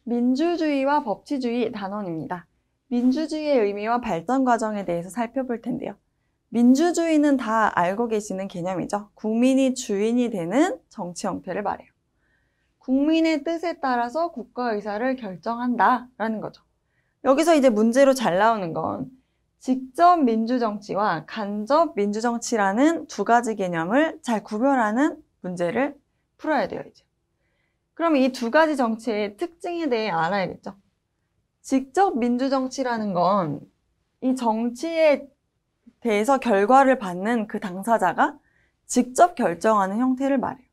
민주주의와 법치주의 단원입니다. 민주주의의 의미와 발전 과정에 대해서 살펴볼 텐데요. 민주주의는 다 알고 계시는 개념이죠. 국민이 주인이 되는 정치 형태를 말해요. 국민의 뜻에 따라서 국가 의사를 결정한다라는 거죠. 여기서 이제 문제로 잘 나오는 건 직접 민주정치와 간접 민주정치라는 두 가지 개념을 잘 구별하는 문제를 풀어야 돼요, 이제. 그럼 이 두 가지 정치의 특징에 대해 알아야겠죠. 직접 민주정치라는 건 이 정치에 대해서 결과를 받는 그 당사자가 직접 결정하는 형태를 말해요.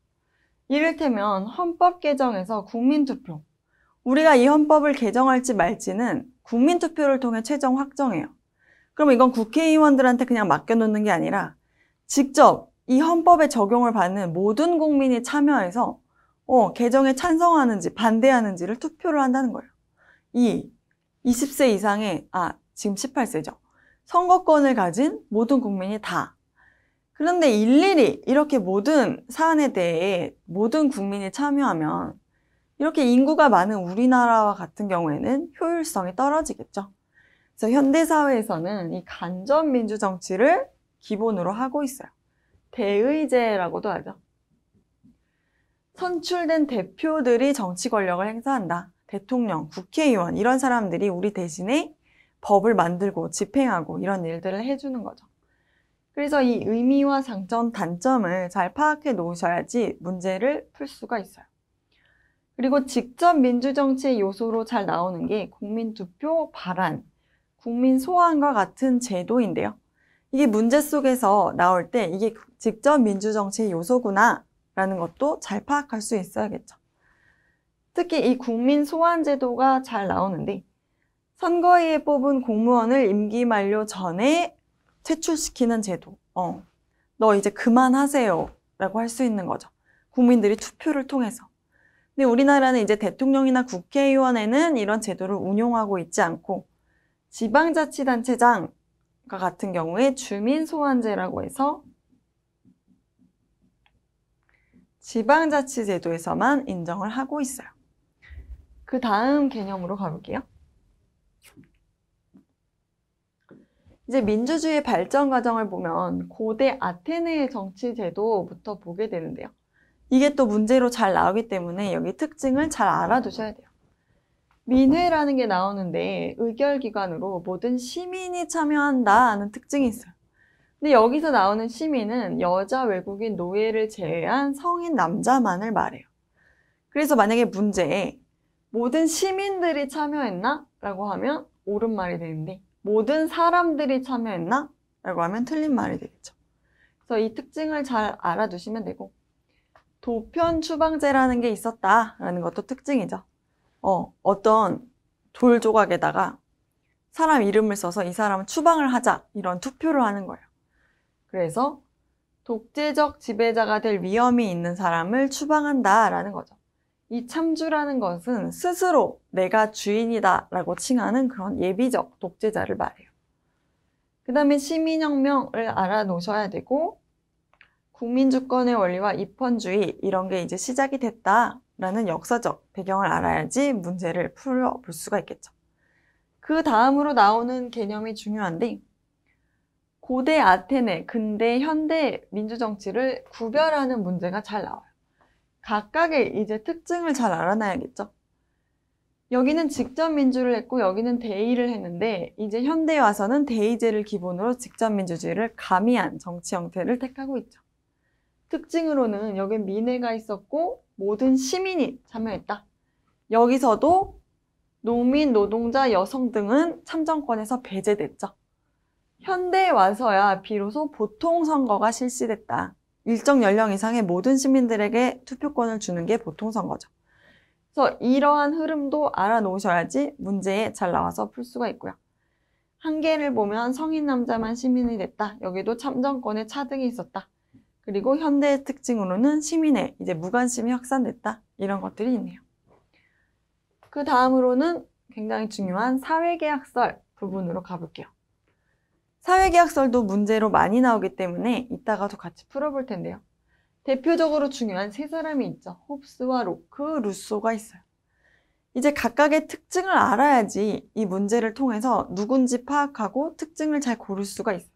이를테면 헌법 개정에서 국민투표. 우리가 이 헌법을 개정할지 말지는 국민투표를 통해 최종 확정해요. 그럼 이건 국회의원들한테 그냥 맡겨놓는 게 아니라 직접 이 헌법에 적용을 받는 모든 국민이 참여해서 개정에 찬성하는지 반대하는지를 투표를 한다는 거예요. 20세 이상의, 지금 18세죠. 선거권을 가진 모든 국민이 다. 그런데 일일이 이렇게 모든 사안에 대해 모든 국민이 참여하면 이렇게 인구가 많은 우리나라와 같은 경우에는 효율성이 떨어지겠죠. 그래서 현대사회에서는 이 간접민주정치를 기본으로 하고 있어요. 대의제라고도 하죠. 선출된 대표들이 정치 권력을 행사한다. 대통령, 국회의원 이런 사람들이 우리 대신에 법을 만들고 집행하고 이런 일들을 해주는 거죠. 그래서 이 의미와 장점, 단점을 잘 파악해 놓으셔야지 문제를 풀 수가 있어요. 그리고 직접 민주정치의 요소로 잘 나오는 게 국민투표, 발안, 국민소환과 같은 제도인데요. 이게 문제 속에서 나올 때 이게 직접 민주정치의 요소구나 라는 것도 잘 파악할 수 있어야겠죠. 특히 이 국민소환제도가 잘 나오는데 선거위에 뽑은 공무원을 임기 만료 전에 퇴출시키는 제도. 너 이제 그만하세요 라고 할 수 있는 거죠. 국민들이 투표를 통해서. 근데 우리나라는 이제 대통령이나 국회의원에는 이런 제도를 운용하고 있지 않고 지방자치단체장과 같은 경우에 주민소환제라고 해서 지방자치제도에서만 인정을 하고 있어요. 그 다음 개념으로 가볼게요. 이제 민주주의의 발전 과정을 보면 고대 아테네의 정치제도부터 보게 되는데요. 이게 또 문제로 잘 나오기 때문에 여기 특징을 잘 알아두셔야 돼요. 민회라는 게 나오는데 의결기관으로 모든 시민이 참여한다는 특징이 있어요. 근데 여기서 나오는 시민은 여자, 외국인, 노예를 제외한 성인 남자만을 말해요. 그래서 만약에 문제에 모든 시민들이 참여했나? 라고 하면 옳은 말이 되는데 모든 사람들이 참여했나? 라고 하면 틀린 말이 되겠죠. 그래서 이 특징을 잘 알아두시면 되고 도편 추방제라는 게 있었다라는 것도 특징이죠. 어떤 돌 조각에다가 사람 이름을 써서 이 사람은 추방을 하자 이런 투표를 하는 거예요. 그래서 독재적 지배자가 될 위험이 있는 사람을 추방한다라는 거죠. 이 참주라는 것은 스스로 내가 주인이다 라고 칭하는 그런 예비적 독재자를 말해요. 그 다음에 시민혁명을 알아놓으셔야 되고 국민주권의 원리와 입헌주의 이런 게 이제 시작이 됐다라는 역사적 배경을 알아야지 문제를 풀어볼 수가 있겠죠. 그 다음으로 나오는 개념이 중요한데 고대 아테네, 근대, 현대 민주정치를 구별하는 문제가 잘 나와요. 각각의 이제 특징을 잘 알아놔야겠죠. 여기는 직접 민주를 했고 여기는 대의를 했는데 이제 현대에 와서는 대의제를 기본으로 직접 민주주의를 가미한 정치 형태를 택하고 있죠. 특징으로는 여기 민회가 있었고 모든 시민이 참여했다. 여기서도 농민, 노동자, 여성 등은 참정권에서 배제됐죠. 현대에 와서야 비로소 보통선거가 실시됐다. 일정 연령 이상의 모든 시민들에게 투표권을 주는 게 보통선거죠. 그래서 이러한 흐름도 알아놓으셔야지 문제에 잘 나와서 풀 수가 있고요. 한계를 보면 성인 남자만 시민이 됐다. 여기도 참정권에 차등이 있었다. 그리고 현대의 특징으로는 시민의 이제 무관심이 확산됐다. 이런 것들이 있네요. 그 다음으로는 굉장히 중요한 사회계약설 부분으로 가볼게요. 사회계약설도 문제로 많이 나오기 때문에 이따가도 같이 풀어볼 텐데요. 대표적으로 중요한 세 사람이 있죠. 홉스와 로크, 루소가 있어요. 이제 각각의 특징을 알아야지 이 문제를 통해서 누군지 파악하고 특징을 잘 고를 수가 있어요.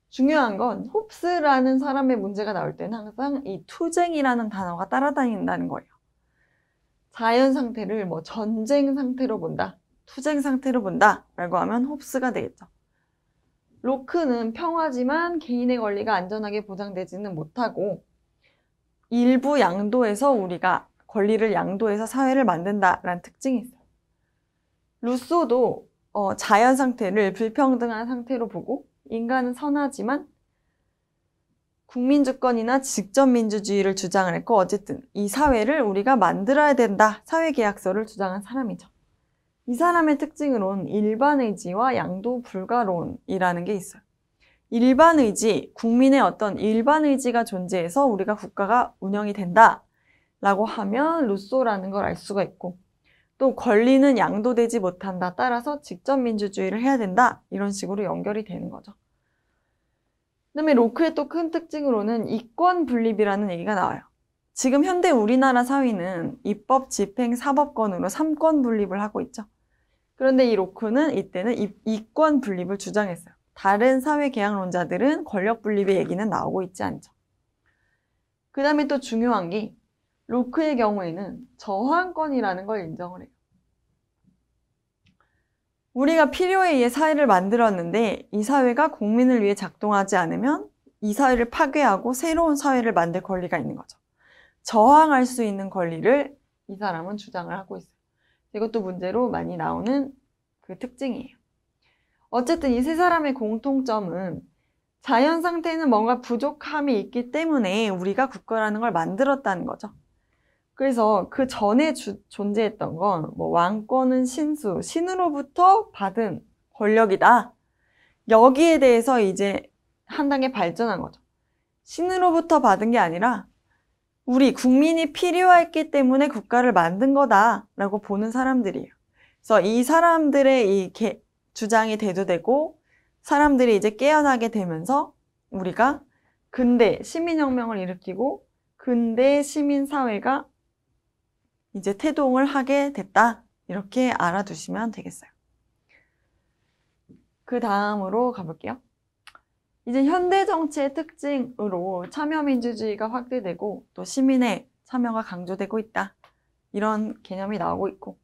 중요한 건 홉스라는 사람의 문제가 나올 때는 항상 이 투쟁이라는 단어가 따라다닌다는 거예요. 자연 상태를 뭐 전쟁 상태로 본다, 투쟁 상태로 본다 라고 하면 홉스가 되겠죠. 로크는 평화지만 개인의 권리가 안전하게 보장되지는 못하고 일부 양도에서 우리가 권리를 양도해서 사회를 만든다라는 특징이 있어요. 루소도 자연 상태를 불평등한 상태로 보고 인간은 선하지만 국민주권이나 직접민주주의를 주장을 했고 어쨌든 이 사회를 우리가 만들어야 된다. 사회계약서를 주장한 사람이죠. 이 사람의 특징으로는 일반의지와 양도불가론이라는 게 있어요. 일반의지, 국민의 어떤 일반의지가 존재해서 우리가 국가가 운영이 된다 라고 하면 루소라는 걸 알 수가 있고 또 권리는 양도되지 못한다. 따라서 직접민주주의를 해야 된다. 이런 식으로 연결이 되는 거죠. 그다음에 로크의 또 큰 특징으로는 이권 분립이라는 얘기가 나와요. 지금 현대 우리나라 사회는 입법, 집행, 사법권으로 3권 분립을 하고 있죠. 그런데 이 로크는 이때는 이권 분립을 주장했어요. 다른 사회계약론자들은 권력 분립의 얘기는 나오고 있지 않죠. 그 다음에 또 중요한 게 로크의 경우에는 저항권이라는 걸 인정을 해요. 우리가 필요에 의해 사회를 만들었는데 이 사회가 국민을 위해 작동하지 않으면 이 사회를 파괴하고 새로운 사회를 만들 권리가 있는 거죠. 저항할 수 있는 권리를 이 사람은 주장을 하고 있어요. 이것도 문제로 많이 나오는 그 특징이에요. 어쨌든 이 세 사람의 공통점은 자연 상태에는 뭔가 부족함이 있기 때문에 우리가 국가라는 걸 만들었다는 거죠. 그래서 그 전에 존재했던 건 뭐 왕권은 신수, 신으로부터 받은 권력이다. 여기에 대해서 이제 한 단계 발전한 거죠. 신으로부터 받은 게 아니라 우리 국민이 필요했기 때문에 국가를 만든 거다라고 보는 사람들이에요. 그래서 이 사람들의 이 주장이 대두되고 사람들이 이제 깨어나게 되면서 우리가 근대 시민혁명을 일으키고 근대 시민사회가 이제 태동을 하게 됐다. 이렇게 알아두시면 되겠어요. 그 다음으로 가볼게요. 이제 현대 정치의 특징으로 참여민주주의가 확대되고 또 시민의 참여가 강조되고 있다. 이런 개념이 나오고 있고